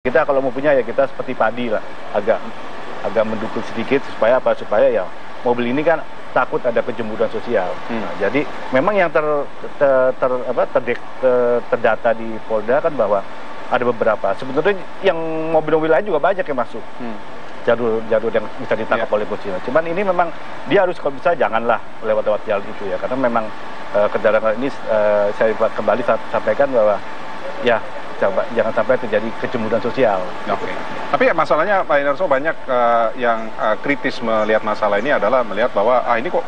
Kita kalau mau punya ya kita seperti padi lah, agak mendukung sedikit supaya apa? Supaya ya mobil ini kan takut ada kecemburuan sosial. Nah, jadi memang yang terdata di Polda kan bahwa ada beberapa. Sebetulnya yang mobil-mobil lain juga banyak yang masuk. Jalur yang bisa ditangkap oleh polisi. Cuman ini memang dia harus kalau bisa janganlah lewat jalan itu ya, karena memang kendaraan ini saya kembali sampaikan bahwa ya jangan sampai terjadi kecemburuan sosial. Oke. Tapi ya, masalahnya Pak Hendarso banyak yang kritis melihat masalah ini adalah melihat bahwa ini kok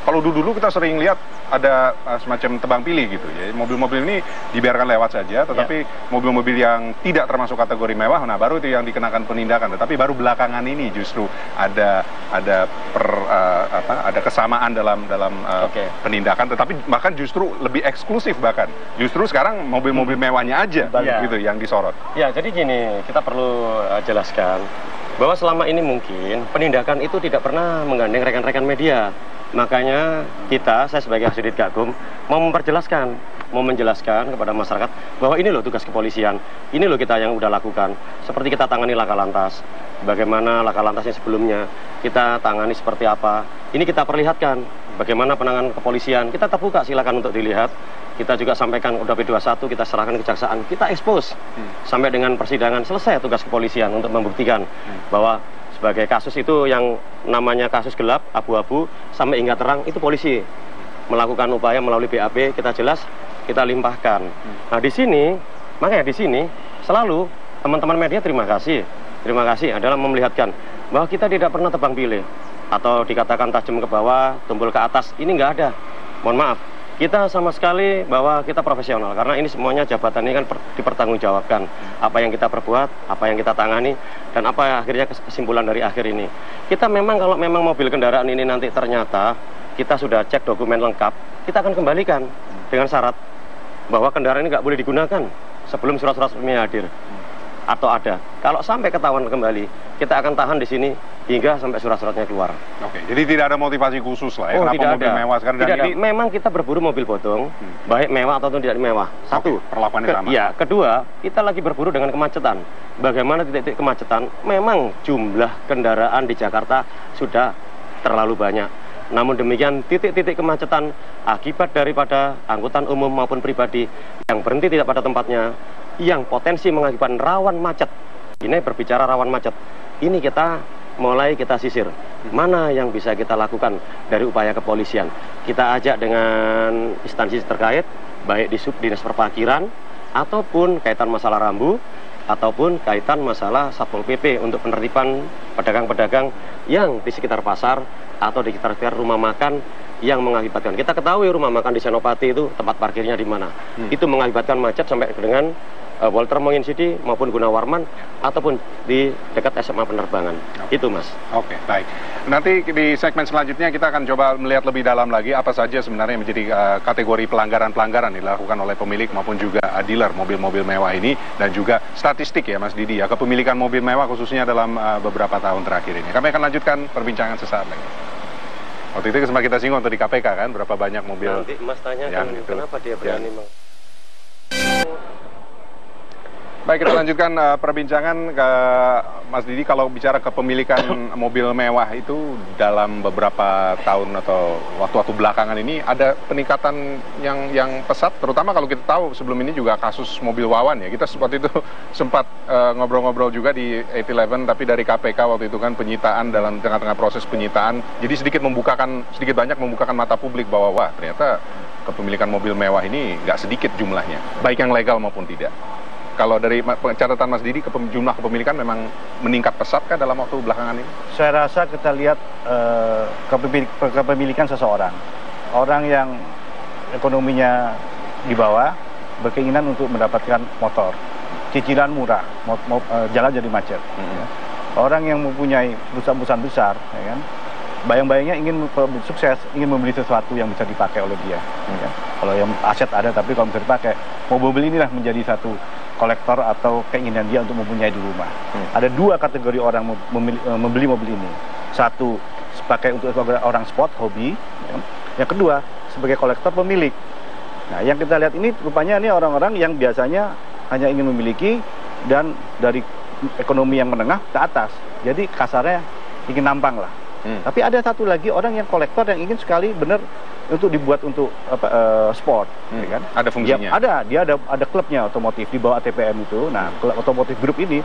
kalau dulu kita sering lihat ada semacam tebang pilih gitu ya. Mobil-mobil ini dibiarkan lewat saja, tetapi mobil-mobil yang tidak termasuk kategori mewah, nah baru itu yang dikenakan penindakan. Tetapi baru belakangan ini justru ada kesamaan dalam penindakan, tetapi bahkan justru lebih eksklusif bahkan. Justru sekarang mobil-mobil mewahnya aja gitu yang disorot. Ya, jadi gini, kita perlu jelaskan bahwa selama ini mungkin penindakan itu tidak pernah menggandeng rekan-rekan media. Makanya saya sebagai Kasudit Gakum mau menjelaskan kepada masyarakat bahwa ini loh tugas kepolisian, ini loh kita yang udah lakukan. Seperti kita tangani laka lantas, bagaimana laka lantasnya sebelumnya, kita tangani seperti apa. Ini kita perlihatkan bagaimana penanganan kepolisian. Kita terbuka, silakan untuk dilihat. Kita juga sampaikan udah P21, kita serahkan kejaksaan, kita expose sampai dengan persidangan selesai tugas kepolisian untuk membuktikan bahwa sebagai kasus itu yang namanya kasus gelap, abu-abu, sampai hingga terang, itu polisi melakukan upaya melalui BAP, kita jelas, kita limpahkan. Nah makanya di sini selalu teman-teman media terima kasih adalah memelihatkan bahwa kita tidak pernah tebang pilih atau dikatakan tajam ke bawah, tumpul ke atas, ini nggak ada. Mohon maaf. Kita sama sekali bahwa kita profesional, karena ini semuanya jabatan ini kan dipertanggungjawabkan. Apa yang kita perbuat, apa yang kita tangani, dan apa akhirnya kesimpulan dari akhir ini. Kita memang kalau memang mobil kendaraan ini nanti ternyata kita sudah cek dokumen lengkap, kita akan kembalikan dengan syarat bahwa kendaraan ini nggak boleh digunakan sebelum surat-surat resminya hadir atau ada. Kalau sampai ketahuan kembali, kita akan tahan di sini hingga sampai surat-suratnya keluar. Oke, jadi tidak ada motivasi khusus lah ya, kenapa mobil mewah sekarang? Tidak ada. Memang kita berburu mobil bodong, baik mewah ataupun tidak mewah. Satu, perlakuannya sama. Ya, kedua, kita lagi berburu dengan kemacetan. Bagaimana titik-titik kemacetan? Memang jumlah kendaraan di Jakarta sudah terlalu banyak. Namun demikian, titik-titik kemacetan akibat daripada angkutan umum maupun pribadi yang berhenti tidak pada tempatnya, yang potensi mengakibatkan rawan macet. Ini berbicara rawan macet. Ini kita sisir. Mana yang bisa kita lakukan dari upaya kepolisian? Kita ajak dengan instansi terkait, baik di Subdinas Perparkiran, ataupun kaitan masalah rambu, ataupun kaitan masalah Satpol PP untuk penertiban pedagang-pedagang yang di sekitar pasar atau di sekitar rumah makan yang mengakibatkan. Kita ketahui rumah makan di Senopati itu tempat parkirnya di mana. Itu mengakibatkan macet sampai dengan Walter Mongin City maupun Gunawarman ataupun di dekat SMA Penerbangan. Itu Mas. Oke, baik. Nanti di segmen selanjutnya kita akan coba melihat lebih dalam lagi apa saja sebenarnya yang menjadi kategori pelanggaran-pelanggaran dilakukan oleh pemilik maupun juga dealer mobil-mobil mewah ini, dan juga statistik ya Mas Didi ya, kepemilikan mobil mewah khususnya dalam beberapa tahun terakhir ini. Kami akan lanjutkan perbincangan sesaat lagi. Waktu itu sempat kita singgung di KPK kan, berapa banyak mobil. Nanti Mas tanyakan kenapa dia berani Baik, kita lanjutkan perbincangan ke Mas Didi. Kalau bicara kepemilikan mobil mewah itu dalam beberapa tahun atau waktu-waktu belakangan ini ada peningkatan yang pesat, terutama kalau kita tahu sebelum ini juga kasus mobil Wawan ya. Kita waktu itu sempat ngobrol-ngobrol juga di 811, tapi dari KPK waktu itu kan penyitaan, dalam tengah-tengah proses penyitaan, jadi sedikit banyak membukakan mata publik bahwa wah ternyata kepemilikan mobil mewah ini nggak sedikit jumlahnya, baik yang legal maupun tidak. Kalau dari catatan Mas Didi, jumlah kepemilikan memang meningkat pesat kah dalam waktu belakangan ini? Saya rasa kita lihat kepemilikan seseorang, orang yang ekonominya di bawah, berkeinginan untuk mendapatkan motor, cicilan murah, jalan jadi macet. Ya. Orang yang mempunyai perusahaan besar, ya kan, bayang-bayangnya ingin sukses, ingin membeli sesuatu yang bisa dipakai oleh dia. Ya. Kalau yang aset ada, tapi kalau bisa dipakai, mobil inilah menjadi satu kolektor atau keinginan dia untuk mempunyai di rumah. Ada dua kategori orang membeli mobil ini. Satu, sebagai orang sport, hobi. Ya. Yang kedua, sebagai kolektor pemilik. Nah, yang kita lihat ini rupanya ini orang-orang yang biasanya hanya ingin memiliki dan dari ekonomi yang menengah ke atas. Jadi kasarnya ingin nampang lah. Tapi ada satu lagi orang yang kolektor yang ingin sekali benar untuk dibuat untuk sport, ya kan? Ada fungsinya. Dia ada klubnya otomotif di bawah ATPM itu. Nah, klub otomotif grup ini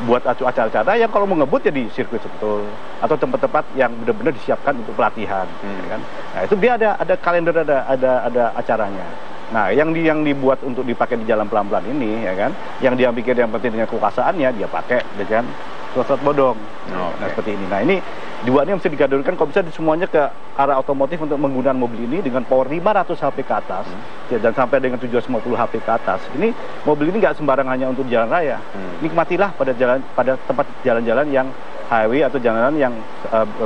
buat acara-acara yang kalau mau ngebut ya di sirkuit Sentul atau tempat-tempat yang benar-benar disiapkan untuk pelatihan, ya kan? Nah, itu dia ada kalender, ada acaranya. Nah, yang dibuat untuk dipakai di jalan pelan-pelan ini, ya kan? Yang dia pikir yang penting dengan kekuasaannya dia pakai, ya kan? Surat bodong. Nah, seperti ini. Nah, ini dua ini mesti dikategorikan kalau bisa semuanya ke arah otomotif untuk menggunakan mobil ini dengan power 500 HP ke atas dan sampai dengan 750 HP ke atas. Ini mobil ini nggak sembarang hanya untuk jalan raya. Nikmatilah pada tempat jalan-jalan yang highway atau jalan yang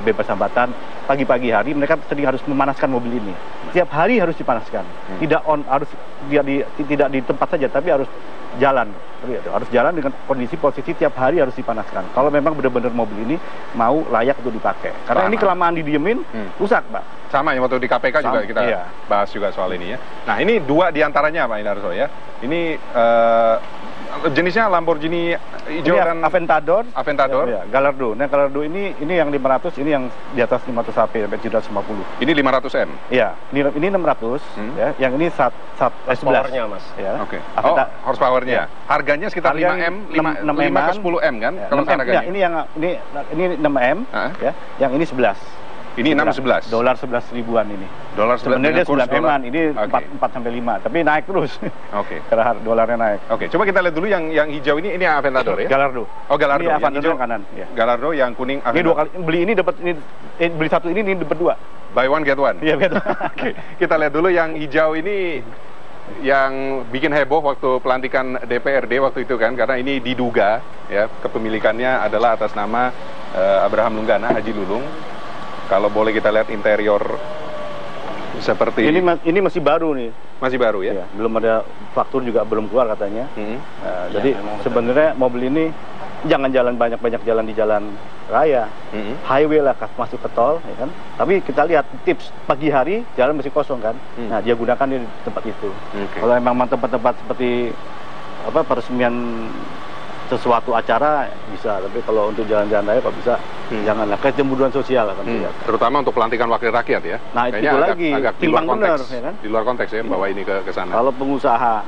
bebas hambatan. Pagi-pagi hari mereka sering harus memanaskan mobil ini. Tiap hari harus dipanaskan. Tidak di tempat saja, tapi harus jalan. Harus jalan dengan kondisi posisi tiap hari harus dipanaskan. Kalau memang benar-benar mobil ini mau layak untuk dipakai. Karena ini kelamaan didiemin, rusak, Pak. Sama yang waktu di KPK juga kita bahas juga soal ini ya. Nah, ini dua diantaranya Pak Indarso ya. Ini jenisnya Lamborghini hijau ini dan Aventador. Ya. Gallardo. Nah, Gallardo ini yang 500, ini yang di atas 500 HP sampai 750. Ini 500M. Iya, ini 600 ya. Yang ini 11. Powernya, Mas. Ya. Oke. Oh, horsepowernya. Ya. Harganya sekitar 5M, 5 ke 10M kan ya, kalau harganya. Ya, ini 6M ya. Yang ini 11. Ini 611. Dolar 11 ribuan ini. Dolar 11 sebenarnya dia 9 M-an, ini okay. 4 sampai 5, tapi naik terus. Oke. Karena dolarnya naik. Oke, coba kita lihat dulu yang hijau ini Aventador ya. Gallardo. Oh, Gallardo. Ini Aventador yang kanan, ya. Gallardo yang kuning. Ini dua kali beli ini dapat ini beli satu ini dapat dua. Buy one get one. Iya, betul. Oke. Kita lihat dulu yang hijau ini yang bikin heboh waktu pelantikan DPRD waktu itu kan, karena ini diduga ya kepemilikannya adalah atas nama Abraham Lunggana, Haji Lulung. Kalau boleh kita lihat interior seperti ini masih baru nih. Masih baru ya? Belum ada faktur juga belum keluar katanya. Jadi sebenarnya mobil ini jangan jalan banyak-banyak jalan di jalan raya, highway lah masuk ke tol, ya kan. Tapi kita lihat tips pagi hari jalan masih kosong kan. Nah dia gunakan di tempat itu. Kalau memang tempat-tempat seperti peresmian sesuatu acara bisa, tapi kalau untuk jalan-jalan raya kok bisa janganlah, kecemburuan sosial kan. Terutama untuk pelantikan wakil rakyat ya. Nah itu lagi agak di luar konteks, ya kan? Di luar konteks ya bawa ini ke sana. Kalau pengusaha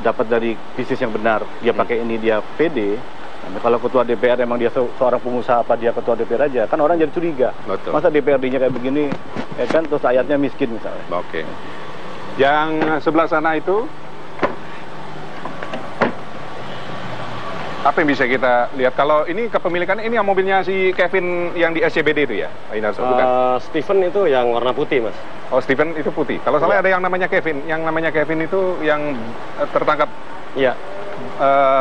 dapat dari bisnis yang benar, dia pakai ini dia pede. Nah, kalau ketua DPR emang dia seorang pengusaha apa dia ketua DPR aja, kan orang jadi curiga. Betul. Masa DPRD-nya kayak begini, ya kan, terus rakyatnya miskin misalnya. Oke. Yang sebelah sana itu apa yang bisa kita lihat? Kalau ini kepemilikannya ini yang mobilnya si Kevin yang di SCBD itu ya, Pak Indarso, bukan? Stephen itu yang warna putih, Mas. Oh, Stephen itu putih. Kalau salah ada yang namanya Kevin. Yang namanya Kevin itu yang tertangkap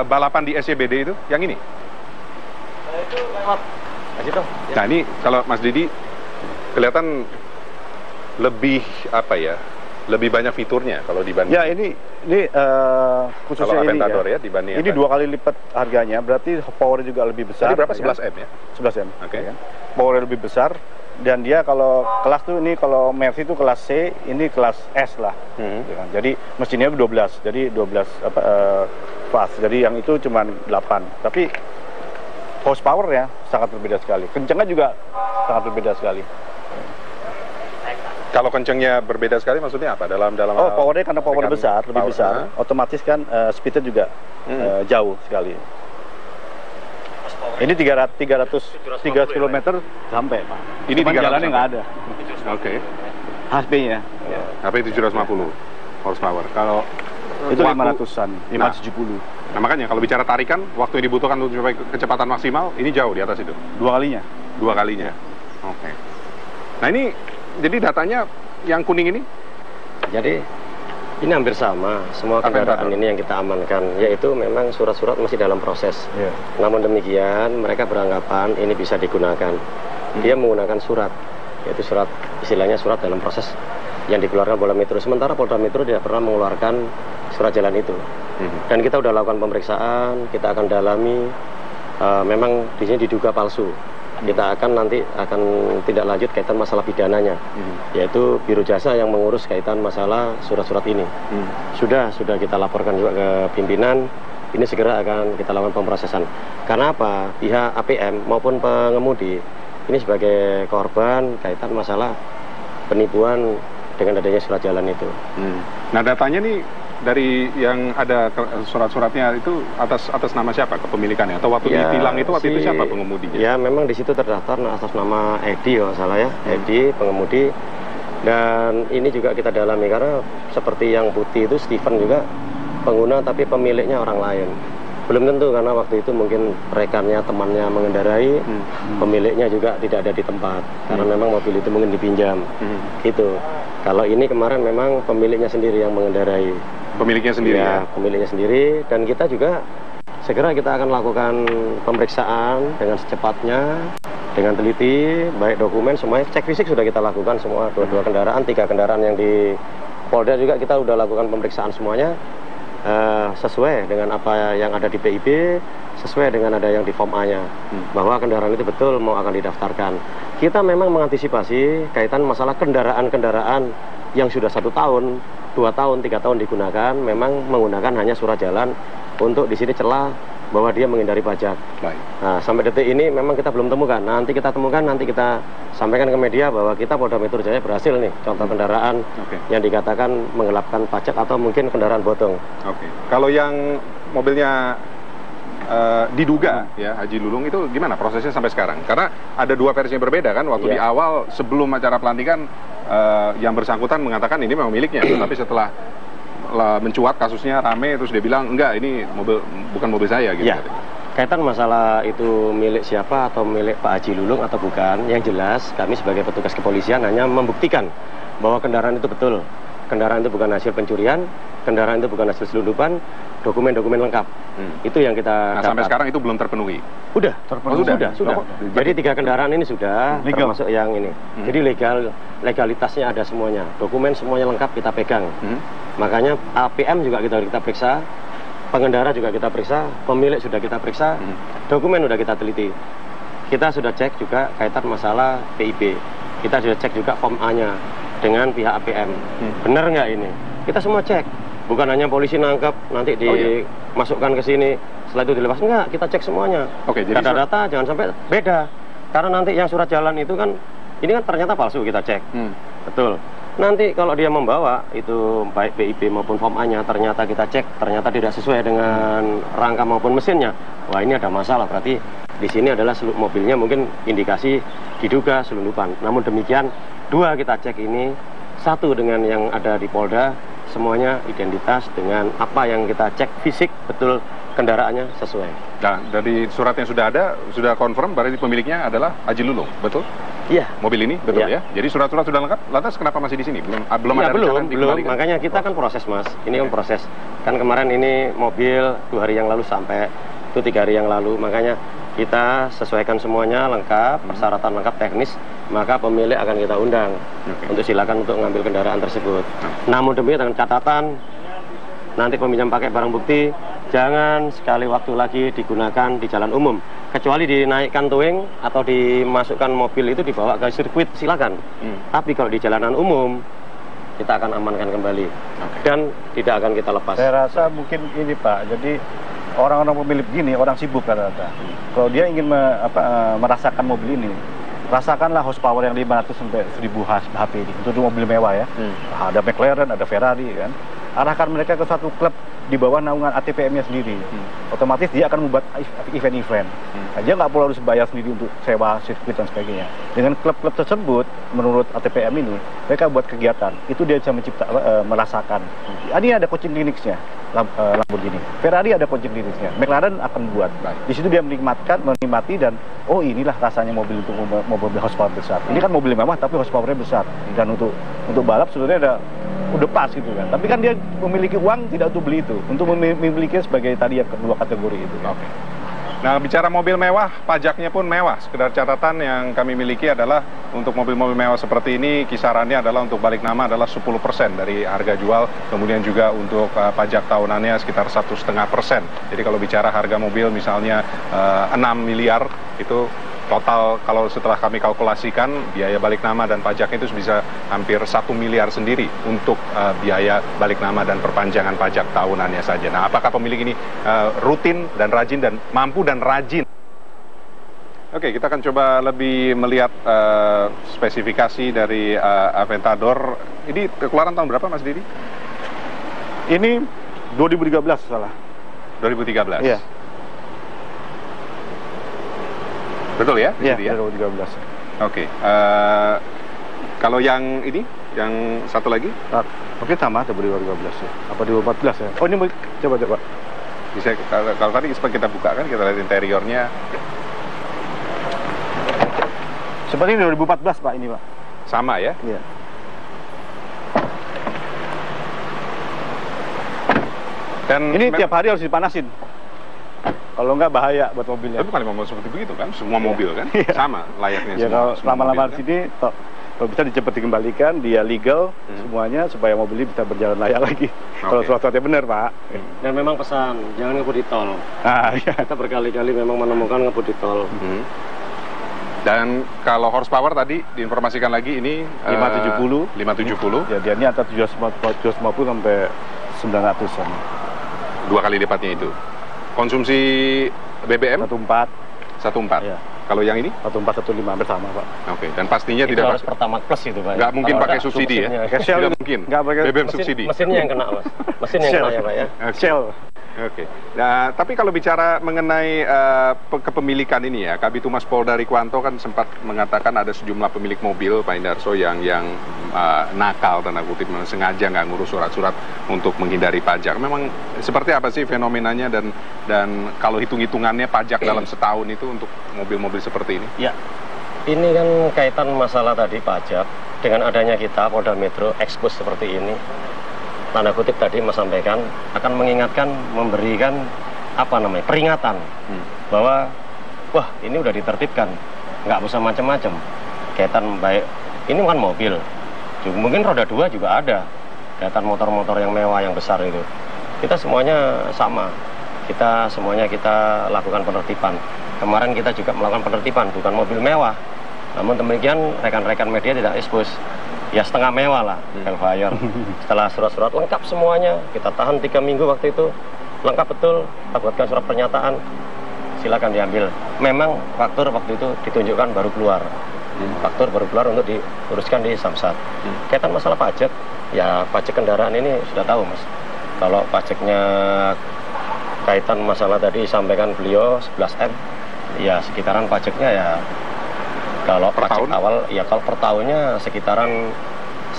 balapan di SCBD itu, yang ini? Itu lewat. Nah ini kalau Mas Didi kelihatan lebih apa ya? Lebih banyak fiturnya kalau dibanding. Ya ini khususnya kalau ini Aventador ya dibanding ini 2 kali lipat harganya, berarti power juga lebih besar. Tadi berapa? Ya? 11M ya? 11M. Oke. Ya. Power lebih besar dan dia kalau kelas tuh ini kalau Mercy itu kelas C, ini kelas S lah. Ya kan? Jadi mesinnya 12, jadi 12 fast. Jadi yang itu cuma 8. Tapi horsepower ya sangat berbeda sekali. Kencangnya juga sangat berbeda sekali. Kalau kencangnya berbeda sekali maksudnya apa? Dalam powernya karena power besar, lebih besar, otomatis kan speednya juga jauh sekali. Ini 300 km sampai, Pak. Ini cuman jalannya nggak ada. Oke. HP-nya. Ya. HP 750 horsepower. Kalau itu 500-an, 570. Nah makanya kalau bicara tarikan, waktu yang dibutuhkan untuk mencapai kecepatan maksimal, ini jauh di atas itu. 2 kalinya. 2 kalinya. Oke. Nah ini jadi datanya yang kuning ini? Jadi ini hampir sama, semua kendaraan ini yang kita amankan, yaitu memang surat-surat masih dalam proses. Namun demikian mereka beranggapan ini bisa digunakan. Dia menggunakan surat, yaitu surat istilahnya surat dalam proses yang dikeluarkan Polda Metro. Sementara Polda Metro tidak pernah mengeluarkan surat jalan itu. Dan kita sudah lakukan pemeriksaan, kita akan dalami, memang di sini diduga palsu. Kita akan nanti tidak lanjut kaitan masalah pidananya, yaitu Biro Jasa yang mengurus kaitan masalah surat-surat ini. Sudah kita laporkan juga ke pimpinan, ini segera akan kita lakukan pemrosesan. Karena apa? Pihak APM maupun pengemudi ini sebagai korban kaitan masalah penipuan dengan adanya surat jalan itu. Nah, datanya nih dari yang ada surat-suratnya itu atas nama siapa kepemilikannya? Atau waktu ditilang itu waktu itu siapa pengemudinya? Ya, memang di situ terdaftar atas nama Edi, kalau salah ya, Edi pengemudi. Dan ini juga kita dalami karena seperti yang putih itu Steven juga pengguna tapi pemiliknya orang lain. Belum tentu karena waktu itu mungkin rekannya, temannya mengendarai, pemiliknya juga tidak ada di tempat karena memang mobil itu mungkin dipinjam. Gitu. Kalau ini kemarin memang pemiliknya sendiri yang mengendarai. Pemiliknya sendiri ya? Pemiliknya sendiri, dan kita juga segera kita akan lakukan pemeriksaan dengan secepatnya, dengan teliti, baik dokumen semuanya, cek fisik sudah kita lakukan semua, dua kendaraan, 3 kendaraan yang di Polda juga kita sudah lakukan pemeriksaan semuanya. Sesuai dengan apa yang ada di PIB, sesuai dengan ada yang di Form A-nya, bahwa kendaraan itu betul mau akan didaftarkan. Kita memang mengantisipasi kaitan masalah kendaraan-kendaraan yang sudah 1 tahun, 2 tahun, 3 tahun digunakan, memang menggunakan hanya surat jalan untuk di sini celah bahwa dia menghindari pajak. Baik. Nah, sampai detik ini memang kita belum temukan. Nanti kita temukan, nanti kita sampaikan ke media bahwa kita Polda Metro Jaya berhasil nih contoh kendaraan yang dikatakan menggelapkan pajak atau mungkin kendaraan bodong. Kalau yang mobilnya diduga ya Haji Lulung itu gimana prosesnya sampai sekarang? Karena ada 2 versi yang berbeda kan. Waktu di awal sebelum acara pelantikan yang bersangkutan mengatakan ini memang miliknya, tapi setelah mencuat kasusnya rame terus dia bilang enggak, ini bukan mobil saya gitu. Ya. Kaitan masalah itu milik siapa atau milik Pak Haji Lulung atau bukan, yang jelas kami sebagai petugas kepolisian hanya membuktikan bahwa kendaraan itu betul. Kendaraan itu bukan hasil pencurian, kendaraan itu bukan hasil selundupan, dokumen-dokumen lengkap. Itu yang kita sampai sekarang itu belum terpenuhi. Sudah. Jadi 3 kendaraan ini sudah legal, termasuk yang ini. Jadi legalitasnya ada semuanya. Dokumen semuanya lengkap kita pegang. Makanya APM juga kita periksa, pengendara juga kita periksa, pemilik sudah kita periksa, dokumen sudah kita teliti. Kita sudah cek juga kaitan masalah PIB. Kita sudah cek juga Form A-nya dengan pihak APM. Benar nggak ini? Kita semua cek. Bukan hanya polisi nangkep, nanti dimasukkan ke sini, setelah itu dilepas. Enggak, kita cek semuanya. Jadi data-data jangan sampai beda. Karena nanti yang surat jalan itu kan, ini kan ternyata palsu, kita cek. Betul. Nanti kalau dia membawa itu baik PIB maupun Form A-nya, ternyata kita cek, ternyata tidak sesuai dengan rangka maupun mesinnya. Wah, ini ada masalah, berarti di sini adalah mobilnya mungkin indikasi diduga selundupan. Namun demikian, 2 kita cek ini, 1 dengan yang ada di Polda, semuanya identitas dengan apa yang kita cek fisik, betul kendaraannya sesuai. Nah, dari surat yang sudah ada, sudah confirm berarti pemiliknya adalah Haji Lulung, betul? Iya. Mobil ini, betul ya? Jadi surat-surat sudah lengkap, lantas kenapa masih di sini? Belum ada rencana belum. Makanya kita kan proses, Mas. Ini kan proses. Kan kemarin ini mobil 2 hari yang lalu sampai, itu 3 hari yang lalu. Makanya kita sesuaikan semuanya lengkap, persyaratan lengkap teknis, maka pemilik akan kita undang untuk silakan untuk mengambil kendaraan tersebut. Namun demikian dengan catatan, nanti peminjam pakai barang bukti jangan sekali waktu lagi digunakan di jalan umum, kecuali dinaikkan towing atau dimasukkan mobil itu dibawa ke sirkuit, silakan. Tapi kalau di jalanan umum kita akan amankan kembali dan tidak akan kita lepas. Saya rasa mungkin ini Pak, jadi orang-orang pemilik gini orang sibuk rata-rata. Kalau dia ingin merasakan mobil ini, rasakanlah horsepower yang 500 sampai 1000 HP ini untuk mobil mewah ya. Ada McLaren, ada Ferrari kan. Arahkan mereka ke suatu klub di bawah naungan ATPM-nya sendiri. Otomatis dia akan membuat event-event. Nah, dia nggak perlu harus bayar sendiri untuk sewa sirkuit dan sebagainya. Dengan klub-klub tersebut, menurut ATPM ini, mereka buat kegiatan. Itu dia bisa merasakan. Ini ada coaching kliniknya, Lamborghini. Ferrari ada coaching kliniknya. McLaren akan buat. Di situ dia menikmati dan oh inilah rasanya mobil untuk mobil horsepower besar. Ini kan mobil mewah tapi horsepower-nya besar. Dan untuk balap sebenarnya udah pas gitu kan. Tapi kan dia memiliki uang tidak untuk beli itu, untuk memiliki sebagai tadi yang kedua kategori itu. Nah, bicara mobil mewah, pajaknya pun mewah. Sekedar catatan yang kami miliki adalah untuk mobil-mobil mewah seperti ini kisarannya adalah untuk balik nama adalah 10% dari harga jual. Kemudian juga untuk pajak tahunannya sekitar 1,5%. Jadi kalau bicara harga mobil misalnya 6 miliar itu total kalau setelah kami kalkulasikan biaya balik nama dan pajaknya itu bisa hampir 1 miliar sendiri untuk biaya balik nama dan perpanjangan pajak tahunannya saja. Nah, apakah pemilik ini rutin dan rajin dan mampu dan rajin? Oke, kita akan coba lebih melihat spesifikasi dari Aventador. Ini keluaran tahun berapa, Mas Didi? Ini 2013 salah. 2013? Iya. Betul ya? Iya, ya? 2013. Oke. Kalau yang ini, yang satu lagi? Mungkin sama 2012 ya. Apa 2014 ya? Oh, ini coba. Bisa, kalau tadi sempat kita buka kan, kita lihat interiornya. Seperti 2014 Pak, ini Pak. Sama ya? Iya. Dan ini tiap hari harus dipanasin. Kalau nggak bahaya buat mobilnya. Tapi bukan mobil seperti begitu kan? Semua mobil kan? Sama layaknya ya, semua. Kalau lama-lama di kan? sini, kalau bisa cepat dikembalikan, dia legal semuanya supaya mobil ini bisa berjalan layak lagi. Kalau suatu-suatunya benar Pak. Dan memang pesan, jangan ngebut di tol. Iya. Kita berkali-kali memang menemukan ngebut di tol. Dan kalau horsepower tadi diinformasikan lagi ini 570. 570. Ya, dia ini antara 750 sampai 900-an. 2 kali lipatnya itu. Konsumsi BBM 14. Ya. Ya. Kalau yang ini 1415 bersama Pak. Oke. Dan pastinya itu tidak harus Pertamax Plus itu Pak. Nggak mungkin Kalau pakai ada, subsidi ya. Shell Tidak mungkin. Nggak pakai BBM subsidi. Mesinnya yang kena Mas. Mesin yang kena ya Pak ya. Shell. Oke. Nah, tapi kalau bicara mengenai kepemilikan ini ya, Kabid Humas Polda Rikwanto kan sempat mengatakan ada sejumlah pemilik mobil, Pak Indarso, yang nakal, tanda kutip, sengaja nggak ngurus surat-surat untuk menghindari pajak. Memang seperti apa sih fenomenanya dan kalau hitung-hitungannya pajak dalam setahun itu untuk mobil-mobil seperti ini? Ya, ini kan kaitan masalah tadi pajak dengan adanya kita Polda Metro expose seperti ini. Tanda kutip tadi Mas sampaikan akan mengingatkan, memberikan peringatan bahwa wah ini udah ditertibkan, nggak usah macam-macam kaitan baik ini kan mobil, mungkin roda 2 juga ada kaitan motor-motor yang mewah yang besar itu, kita semuanya sama, kita lakukan penertiban. Kemarin kita juga melakukan penertiban, bukan mobil mewah, namun demikian rekan-rekan media tidak expose. Ya setengah mewah lah, Velfire. Setelah surat-surat lengkap semuanya, kita tahan 3 minggu waktu itu, lengkap betul, kita buatkan surat pernyataan, silakan diambil. Memang faktur waktu itu ditunjukkan baru keluar, faktur baru keluar untuk diuruskan di Samsat. Kaitan masalah pajak, ya pajak kendaraan ini sudah tahu Mas. Kalau pajaknya kaitan masalah tadi sampaikan beliau 11M, ya sekitaran pajaknya ya. Kalau pajak awal, ya kalau per tahunnya sekitaran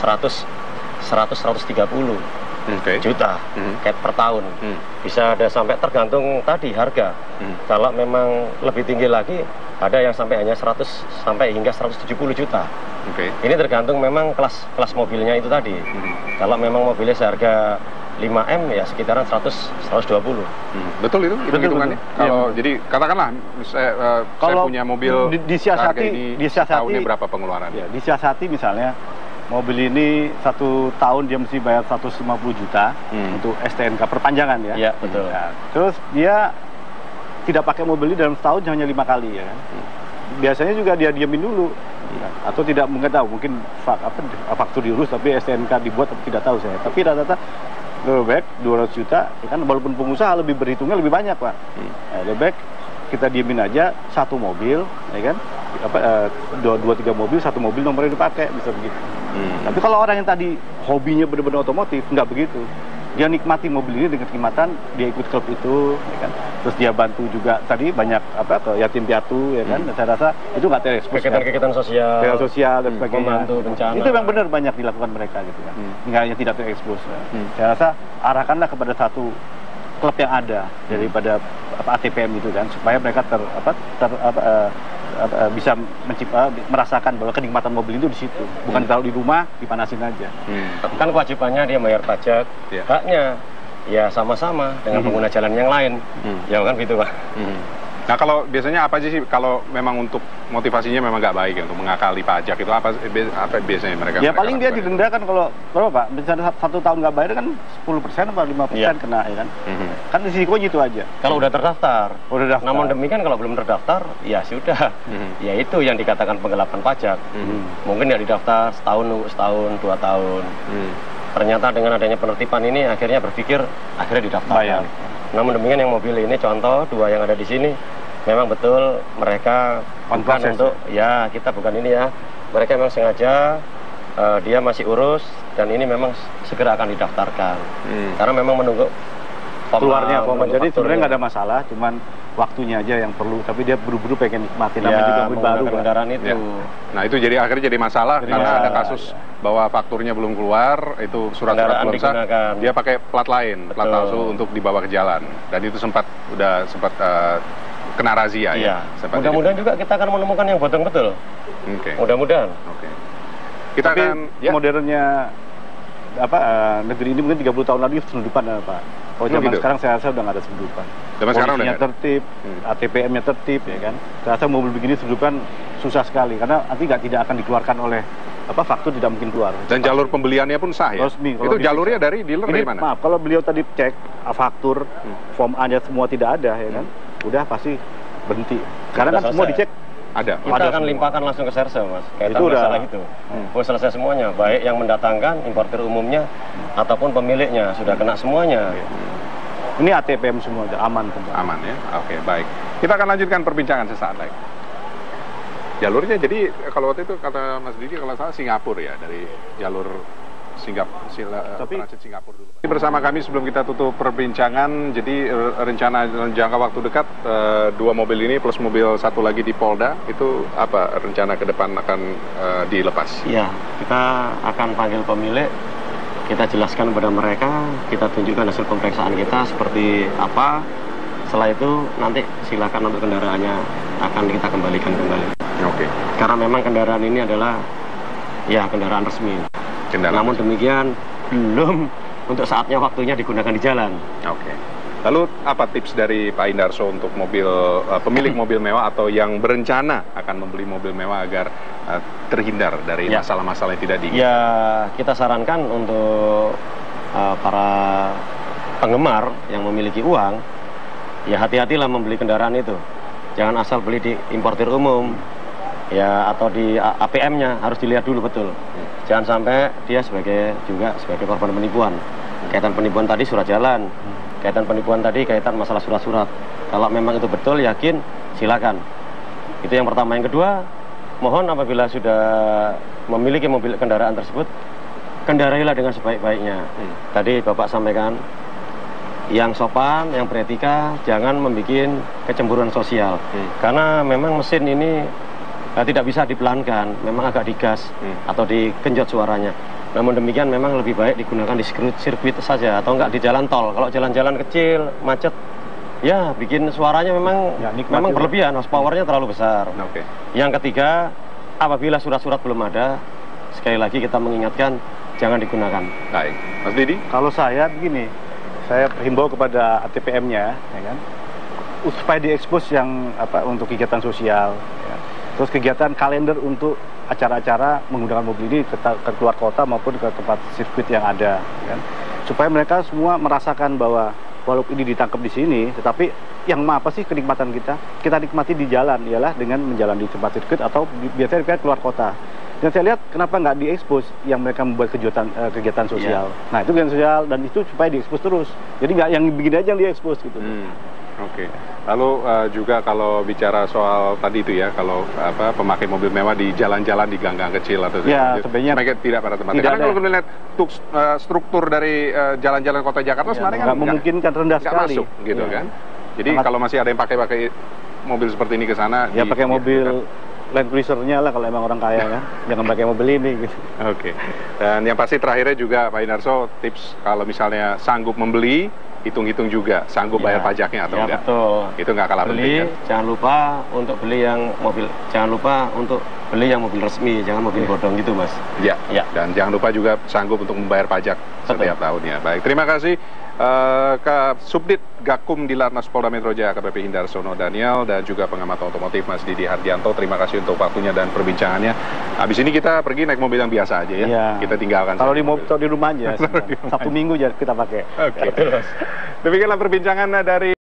100-130 juta kayak per tahun. Bisa ada sampai tergantung tadi harga. Kalau memang lebih tinggi lagi, ada yang sampai hanya 100 sampai hingga 170 juta. Ini tergantung memang kelas mobilnya itu tadi. Kalau memang mobilnya seharga 5M ya sekitaran 100-120. Betul itu hitungannya. Kalau jadi katakanlah saya punya mobil disiasati tahunnya berapa pengeluaran? Ya, disiasati misalnya mobil ini 1 tahun dia mesti bayar 150 juta untuk STNK perpanjangan ya. Iya, betul. Ya, terus dia tidak pakai mobil ini dalam setahun hanya 5 kali ya kan. Biasanya juga dia diamin dulu. Atau tidak mungkin tahu, mungkin faktur diurus tapi STNK dibuat tidak tahu saya. Tapi rata-rata lebih baik 200 juta, kan walaupun pengusaha lebih berhitungnya lebih banyak Pak. Lebih baik kita diemin aja 1 mobil, ya kan? 2-3 mobil, 1 mobil nomornya dipakai, bisa begitu. Tapi kalau orang yang tadi hobinya benar-benar otomotif, nggak begitu. Dia nikmati mobil ini dengan kenikmatan, dia ikut klub itu, ya kan? Terus dia bantu juga tadi banyak ke yatim piatu, ya kan? Dan saya rasa itu nggak terekspos. Kegiatan sosial dan sebagainya. Membantu bencana. Itu yang benar banyak dilakukan mereka gitu kan. Nggak hanya tidak terekspos. Saya rasa arahkanlah kepada satu klub yang ada daripada ATPM itu kan, supaya mereka bisa merasakan bahwa kenikmatan mobil itu di situ, bukan ditaruh di rumah dipanasin aja. Kan kewajibannya dia bayar pajak, haknya ya sama-sama dengan pengguna jalan yang lain, ya kan gitu Pak. Nah kalau biasanya apa aja sih kalau memang untuk motivasinya memang nggak baik ya, untuk mengakali pajak itu apa biasanya mereka? Ya paling dia lakukan? didenda kan kalau berapa Pak? Misalnya 1 tahun nggak bayar kan 10% atau 5% kena ya kan? Kan risikonya itu aja. Kalau udah terdaftar. Udah daftar. Namun demikian kalau belum terdaftar, ya sudah. Ya itu yang dikatakan penggelapan pajak. Mungkin ya didaftar setahun, 2 tahun. Ternyata dengan adanya penertiban ini akhirnya berpikir akhirnya didaftarkan. Namun demikian yang mobil ini contoh 2 yang ada di sini memang betul mereka bukan untuk ya kita bukan ini ya. Mereka memang sengaja dia masih urus dan ini memang segera akan didaftarkan. Karena memang menunggu keluarnya form. Jadi sebenarnya nggak ada masalah, cuman waktunya aja yang perlu. Tapi dia buru-buru pengen nikmatin namanya juga mobil baru kendaraan itu. Ya. Nah itu jadi akhirnya jadi masalah karena ada kasus bahwa fakturnya belum keluar, itu surat-surat belum sah, dia pakai plat lain, plat palsu untuk dibawa ke jalan. Dan itu sempat kena razia ya. Mudah-mudahan juga kita akan menemukan yang bodong betul. Mudah-mudahan. Kita tapi akan modernnya negeri ini mungkin 30 tahun lagi selundupan Pak. Kalau zaman sekarang saya rasa udah nggak ada selundupan. Polisinya tertib, ATPM-nya tertib ya kan. Saya rasa mobil begini selundupan susah sekali karena nanti tidak akan dikeluarkan oleh faktur tidak mungkin keluar. Dan jalur pembeliannya pun sah ya? Resmi. Itu jalurnya dari dealer dari mana? Maaf, kalau beliau tadi cek faktur, form A-nya semua tidak ada ya kan, udah pasti berhenti. Karena kan semua dicek. Ada. Kita akan limpahkan langsung ke serse Mas. Kaitan masalah itu. Selesai semuanya, baik yang mendatangkan, importer umumnya, ataupun pemiliknya sudah kena semuanya. Ini ATPM semua udah aman semua. Aman ya. Oke, baik. Kita akan lanjutkan perbincangan sesaat lagi. Jalurnya jadi kalau waktu itu kata Mas Didi kalau salah Singapura ya, dari jalur transit Singapura dulu. Bersama kami sebelum kita tutup perbincangan, jadi rencana jangka waktu dekat 2 mobil ini plus mobil 1 lagi di Polda, itu apa rencana ke depan akan dilepas? Iya, kita akan panggil pemilik, kita jelaskan kepada mereka, kita tunjukkan hasil pemeriksaan kita seperti apa. Setelah itu nanti silakan untuk kendaraannya akan kita kembalikan kembali. Karena memang kendaraan ini adalah ya kendaraan resmi. Namun demikian belum untuk saatnya waktunya digunakan di jalan. Lalu apa tips dari Pak Indarso untuk pemilik mobil mewah atau yang berencana akan membeli mobil mewah agar terhindar dari masalah-masalah yang tidak diinginkan? Ya kita sarankan untuk para penggemar yang memiliki uang, ya hati-hatilah membeli kendaraan itu. Jangan asal beli di importir umum. Ya atau di APM-nya harus dilihat dulu betul. Jangan sampai dia sebagai korban penipuan. Kaitan penipuan tadi surat jalan, kaitan penipuan tadi kaitan masalah surat-surat. Kalau memang itu betul yakin silakan. Itu yang pertama. Yang kedua, mohon apabila sudah memiliki mobil kendaraan tersebut, kendarailah dengan sebaik-baiknya. Tadi Bapak sampaikan yang sopan, yang beretika, jangan membuat kecemburuan sosial. Karena memang mesin ini tidak bisa dipelankan, memang agak digas atau digenjot suaranya. Namun demikian memang lebih baik digunakan di sirkuit saja atau enggak di jalan tol. Kalau jalan-jalan kecil, macet, ya bikin suaranya memang berlebihan, horsepower-nya terlalu besar. Yang ketiga, apabila surat-surat belum ada, sekali lagi kita mengingatkan jangan digunakan. Baik, Mas Didi? Kalau saya begini, saya himbau kepada ATPM-nya, ya kan, supaya diekspos yang untuk kegiatan sosial. Ya. Terus kegiatan kalender untuk acara-acara menggunakan mobil ini ke keluar kota maupun ke tempat sirkuit yang ada, kan? Supaya mereka semua merasakan bahwa walaupun ini ditangkap di sini, tetapi yang apa sih kenikmatan kita nikmati di jalan ialah dengan menjalan di tempat sirkuit atau biasanya kita keluar kota. Dan saya lihat kenapa nggak diekspos yang mereka membuat kegiatan sosial. Nah itu kegiatan sosial dan itu supaya diekspos terus. Jadi nggak yang begini aja yang diekspos gitu. Lalu juga kalau bicara soal tadi itu ya, kalau pemakai mobil mewah di jalan-jalan di gang-gang kecil atau sebenarnya mereka tidak pada tempatnya. Karena kalau kita lihat struktur dari jalan-jalan kota Jakarta sebenarnya nggak memungkinkan, rendah sekali. Masuk gitu kan. Jadi kalau masih ada yang pakai mobil seperti ini ke sana, ya pakai mobil Land Cruiser-nya lah kalau emang orang kaya kan. Jangan pakai mobil ini gitu. Dan yang pasti terakhirnya juga Pak Indarso, tips kalau misalnya sanggup membeli hitung-hitung juga sanggup bayar pajaknya atau ya, enggak. Betul. Itu nggak kalah penting kan? Jangan lupa untuk beli yang mobil, jangan lupa untuk beli yang mobil resmi, jangan mobil bodong gitu, Mas. Ya. Ya. Dan jangan lupa juga sanggup untuk membayar pajak setiap tahunnya. Baik, terima kasih ke Subdit Gakum di Lantas Polda Metro Jaya AKBP Hindarsono Daniel dan juga pengamat otomotif Mas Didi Hardianto. Terima kasih untuk waktunya dan perbincangannya. Habis ini kita pergi naik mobil yang biasa aja ya. Iya. Kita tinggalkan. Kalau di rumah aja, Sabtu Minggu kita pakai. Oke. Demikianlah perbincangan dari